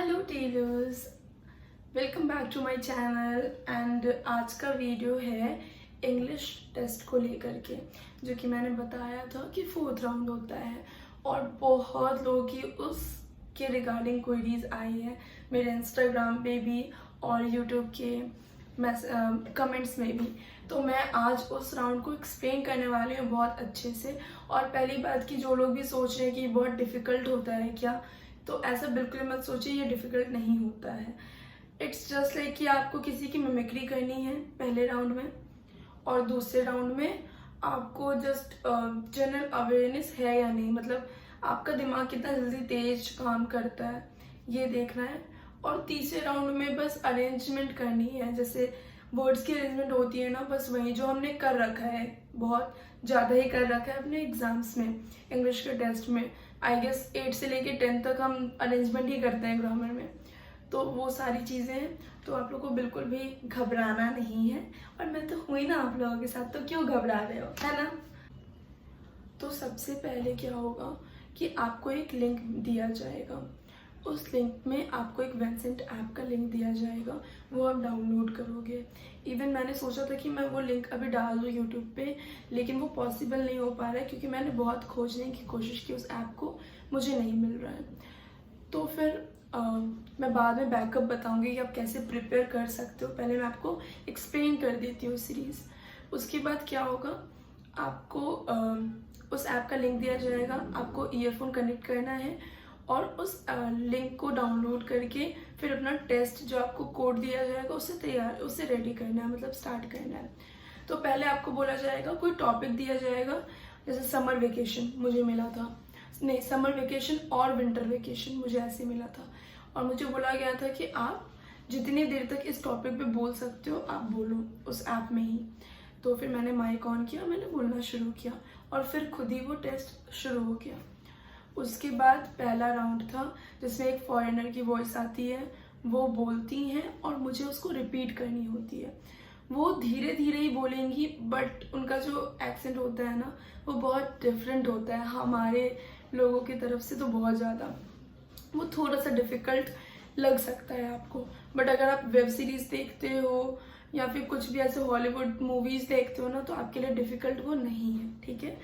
Hello tailors, welcome back to my channel. And आज का video है इंग्लिश टेस्ट को लेकर के, जो कि मैंने बताया था कि 4th राउंड होता है और बहुत लोगों की उसके रिगार्डिंग क्वेरीज आई है मेरे इंस्टाग्राम पे भी और यूट्यूब के कमेंट्स में भी। तो मैं आज उस राउंड को एक्सप्लेन करने वाली हूँ बहुत अच्छे से। और पहली बात कि जो लोग भी सोच रहे हैं कि बहुत डिफ़िकल्ट होता है क्या, तो ऐसा बिल्कुल मत सोचिए, ये डिफ़िकल्ट नहीं होता है। इट्स जस्ट लाइक कि आपको किसी की मिमिक्री करनी है पहले राउंड में, और दूसरे राउंड में आपको जस्ट जनरल अवेयरनेस है या नहीं, मतलब आपका दिमाग कितना जल्दी तेज काम करता है ये देखना है। और तीसरे राउंड में बस अरेंजमेंट करनी है, जैसे वर्ड्स की अरेंजमेंट होती है ना, बस वही जो हमने कर रखा है, बहुत ज़्यादा ही कर रखा है अपने एग्जाम्स में, इंग्लिश के टेस्ट में। आई गेस 8 से लेके 10 तक हम अरेंजमेंट ही करते हैं ग्रामर में, तो वो सारी चीज़ें हैं। तो आप लोग को बिल्कुल भी घबराना नहीं है, और मैं तो हुई ना आप लोगों के साथ, तो क्यों घबरा रहे हो, है ना। तो सबसे पहले क्या होगा कि आपको एक लिंक दिया जाएगा, उस लिंक में आपको एक वेंसेंट ऐप का लिंक दिया जाएगा, वो आप डाउनलोड करोगे। इवन मैंने सोचा था कि मैं वो लिंक अभी डाल दूँ यूट्यूब पे, लेकिन वो पॉसिबल नहीं हो पा रहा है क्योंकि मैंने बहुत खोजने की कोशिश की उस ऐप को, मुझे नहीं मिल रहा है। तो फिर मैं बाद में बैकअप बताऊंगी कि आप कैसे प्रिपेयर कर सकते हो। पहले मैं आपको एक्सप्लेन कर देती हूँ सीरीज़। उसके बाद क्या होगा, आपको उस ऐप का लिंक दिया जाएगा, आपको ईयरफोन कनेक्ट करना है और उस लिंक को डाउनलोड करके फिर अपना टेस्ट जो आपको कोड दिया जाएगा उससे रेडी करना है, मतलब स्टार्ट करना है। तो पहले आपको बोला जाएगा, कोई टॉपिक दिया जाएगा, जैसे समर वेकेशन मुझे मिला था, नहीं समर वेकेशन और विंटर वेकेशन मुझे ऐसे मिला था, और मुझे बोला गया था कि आप जितनी देर तक इस टॉपिक पे बोल सकते हो आप बोलो उस ऐप में ही। तो फिर मैंने माइक ऑन किया, मैंने बोलना शुरू किया और फिर खुद ही वो टेस्ट शुरू हो गया। उसके बाद पहला राउंड था जिसमें एक फॉरेनर की वॉइस आती है, वो बोलती हैं और मुझे उसको रिपीट करनी होती है। वो धीरे धीरे ही बोलेंगी, बट उनका जो एक्सेंट होता है ना, वो बहुत डिफरेंट होता है हमारे लोगों की तरफ से, तो बहुत ज़्यादा वो थोड़ा सा डिफ़िकल्ट लग सकता है आपको। बट अगर आप वेब सीरीज़ देखते हो या फिर कुछ भी ऐसे हॉलीवुड मूवीज़ देखते हो ना, तो आपके लिए डिफ़िकल्ट वो नहीं है, ठीक है।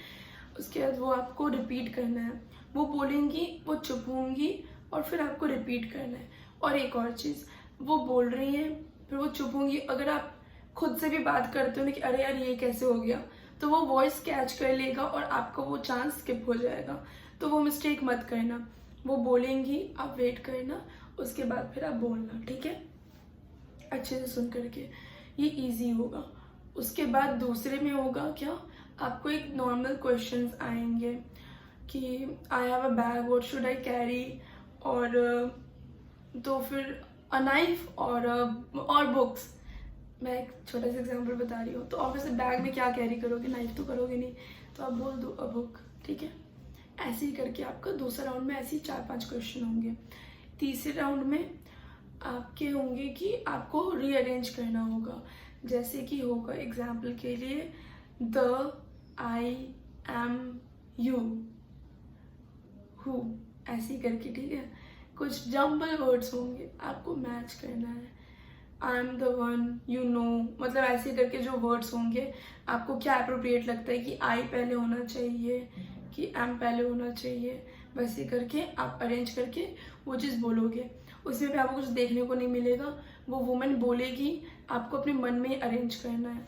उसके बाद वो आपको रिपीट करना है, वो बोलेंगी, वो चुप होंगी और फिर आपको रिपीट करना है। और एक और चीज़, वो बोल रही हैं फिर वो चुप होंगी, अगर आप खुद से भी बात करते हो ना कि अरे यार ये कैसे हो गया, तो वो वॉइस कैच कर लेगा और आपका वो चांस स्किप हो जाएगा। तो वो मिस्टेक मत करना, वो बोलेंगी, आप वेट करना, उसके बाद फिर आप बोलना, ठीक है, अच्छे से सुन करके, ये इजी होगा। उसके बाद दूसरे में होगा क्या, आपको एक नॉर्मल क्वेश्चंस आएंगे कि I have a bag, what should I carry, और तो फिर अ नाइफ और बुक्स। मैं एक छोटा सा एग्जांपल बता रही हूँ, तो ऑब्वियसली बैग में क्या कैरी करोगे, नाइफ तो करोगे नहीं, तो आप बोल दो अ बुक, ठीक है। ऐसे ही करके आपका दूसरा राउंड में ऐसे ही 4-5 क्वेश्चन होंगे। तीसरे राउंड में आपके होंगे कि आपको रीअरेंज करना होगा, जैसे कि होगा एग्जाम्पल के लिए the, I, am, you, who, ऐसे ही करके, ठीक है। कुछ जम्बल वर्ड्स होंगे, आपको मैच करना है। I am the one, you know, मतलब ऐसे करके जो वर्ड्स होंगे, आपको क्या अप्रोप्रिएट लगता है कि आई पहले होना चाहिए कि एम पहले होना चाहिए, वैसे करके आप अरेंज करके वो चीज़ बोलोगे। उसमें भी आपको कुछ देखने को नहीं मिलेगा, वो वुमेन बोलेगी, आपको अपने मन में ही अरेंज करना है।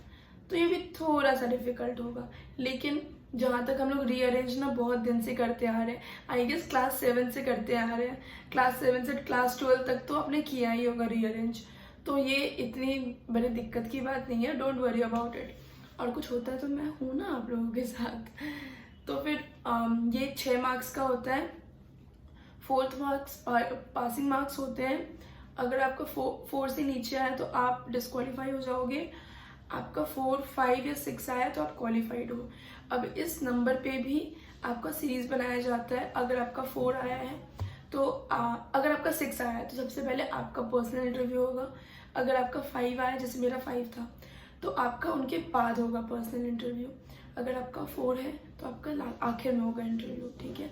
तो ये भी थोड़ा सा डिफिकल्ट होगा, लेकिन जहाँ तक हम लोग रीअरेंज ना बहुत दिन से करते आ रहे हैं, आई गेस क्लास 7 से करते आ रहे हैं, क्लास 7 से क्लास 12 तक तो आपने किया ही होगा रीअरेंज, तो ये इतनी बड़ी दिक्कत की बात नहीं है, डोंट वरी अबाउट इट। और कुछ होता है तो मैं हूँ ना आप लोगों के साथ। तो फिर ये 6 मार्क्स का होता है। 4th मार्क्स पासिंग मार्क्स होते हैं, अगर आपका 4 से नीचे आया तो आप डिस्क्वालीफाई हो जाओगे, आपका 4, 5 या 6 आया तो आप क्वालिफाइड हो। अब इस नंबर पे भी आपका सीरीज बनाया जाता है। अगर आपका 4 आया है तो अगर आपका 6 आया है तो सबसे पहले आपका पर्सनल इंटरव्यू होगा। अगर आपका 5 आया, जैसे मेरा 5 था, तो आपका उनके बाद होगा पर्सनल इंटरव्यू। अगर आपका 4 है तो आपका आखिर में होगा इंटरव्यू, ठीक है।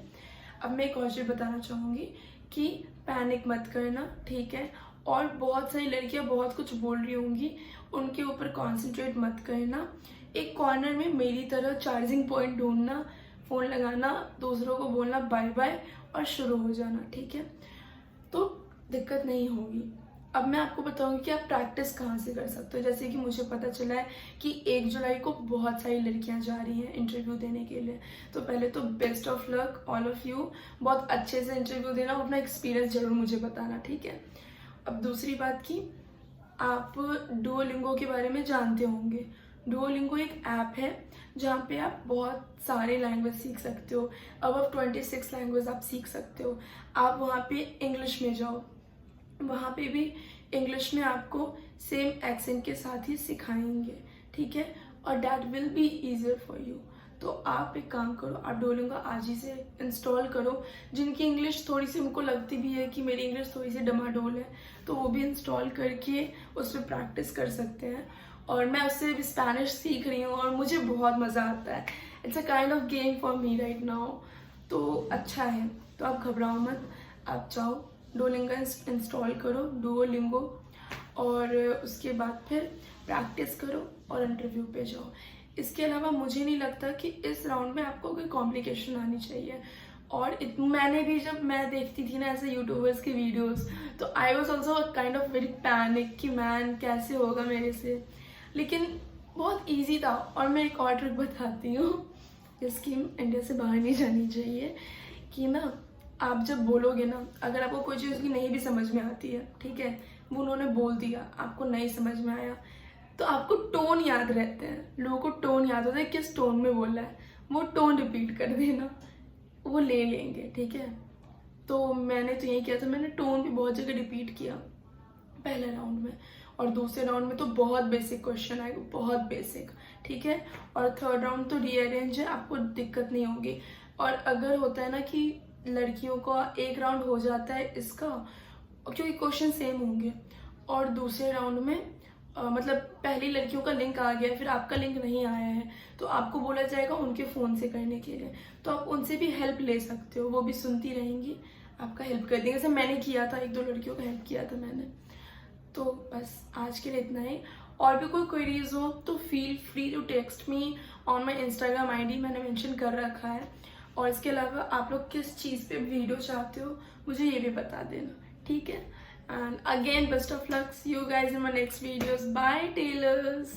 अब मैं एक और चीज़ बताना चाहूँगी कि पैनिक मत करना, ठीक है। और बहुत सारी लड़कियां बहुत कुछ बोल रही होंगी, उनके ऊपर कॉन्सेंट्रेट मत करना। एक कॉर्नर में मेरी तरह चार्जिंग पॉइंट ढूंढना, फ़ोन लगाना, दूसरों को बोलना बाय बाय और शुरू हो जाना, ठीक है। तो दिक्कत नहीं होगी। अब मैं आपको बताऊंगी कि आप प्रैक्टिस कहाँ से कर सकते हो। जैसे कि मुझे पता चला है कि 1 जुलाई को बहुत सारी लड़कियां जा रही हैं इंटरव्यू देने के लिए। तो पहले तो best of luck all of you, बहुत अच्छे से इंटरव्यू देना, अपना एक्सपीरियंस जरूर मुझे बताना, ठीक है। अब दूसरी बात की, आप डुओलिंगो के बारे में जानते होंगे। डुओलिंगो एक ऐप है जहाँ पे आप बहुत सारे लैंग्वेज सीख सकते हो। अब 26 लैंग्वेज आप सीख सकते हो। आप वहाँ पे इंग्लिश में जाओ, वहाँ पे भी इंग्लिश में आपको सेम एक्सेंट के साथ ही सिखाएंगे, ठीक है। और that will be easier for you. तो आप एक काम करो, आप डुओलिंगो आज ही से इंस्टॉल करो। जिनकी इंग्लिश थोड़ी सी उनको लगती भी है कि मेरी इंग्लिश थोड़ी सी डमाडोल है, तो वो भी इंस्टॉल करके उस पर प्रैक्टिस कर सकते हैं। और मैं उससे भी स्पेनिश सीख रही हूँ और मुझे बहुत मज़ा आता है। It's a kind of game for me right now. तो अच्छा है, तो आप घबराओ मत, आप जाओ डुओलिंगो इंस्टॉल करो, डुओलिंगो, और उसके बाद फिर प्रैक्टिस करो और इंटरव्यू पे जाओ। इसके अलावा मुझे नहीं लगता कि इस राउंड में आपको कोई कॉम्प्लिकेशन आनी चाहिए। और मैंने भी, जब मैं देखती थी ना ऐसे यूट्यूबर्स की वीडियोस, तो I was also kind of very panic कि मैन कैसे होगा मेरे से, लेकिन बहुत ईजी था। और मैं एक और ट्रिक बताती हूँ जिसकी इंडिया से बाहर नहीं जानी चाहिए, कि ना आप जब बोलोगे ना, अगर आपको कोई चीज़ की नहीं भी समझ में आती है, ठीक है, वो उन्होंने बोल दिया, आपको नहीं समझ में आया, तो आपको टोन याद रहते हैं। लोगों को टोन याद होता है, किस टोन में बोला है, वो टोन रिपीट कर देना, वो ले लेंगे, ठीक है। तो मैंने तो यही किया था, मैंने टोन भी बहुत जगह रिपीट किया पहले राउंड में। और दूसरे राउंड में तो बहुत बेसिक क्वेश्चन आएगा, बहुत बेसिक, ठीक है। और थर्ड राउंड तो रीअरेंज है, आपको दिक्कत नहीं होगी। और अगर होता है ना कि लड़कियों का एक राउंड हो जाता है इसका, क्योंकि क्वेश्चन सेम होंगे, और दूसरे राउंड में मतलब पहली लड़कियों का लिंक आ गया, फिर आपका लिंक नहीं आया है, तो आपको बोला जाएगा उनके फ़ोन से करने के लिए। तो आप उनसे भी हेल्प ले सकते हो, वो भी सुनती रहेंगी, आपका हेल्प कर देंगे। जैसे मैंने किया था, 1-2 लड़कियों का हेल्प किया था मैंने। तो बस आज के लिए इतना ही। और भी कोई क्वेरीज हो तो feel free to text me on my Instagram ID, मैंने मेंशन कर रखा है। और इसके अलावा आप लोग किस चीज़ पे वीडियो चाहते हो मुझे ये भी बता देना, ठीक है। And again, best of luck. See you guys in my next videos. Bye, tailors.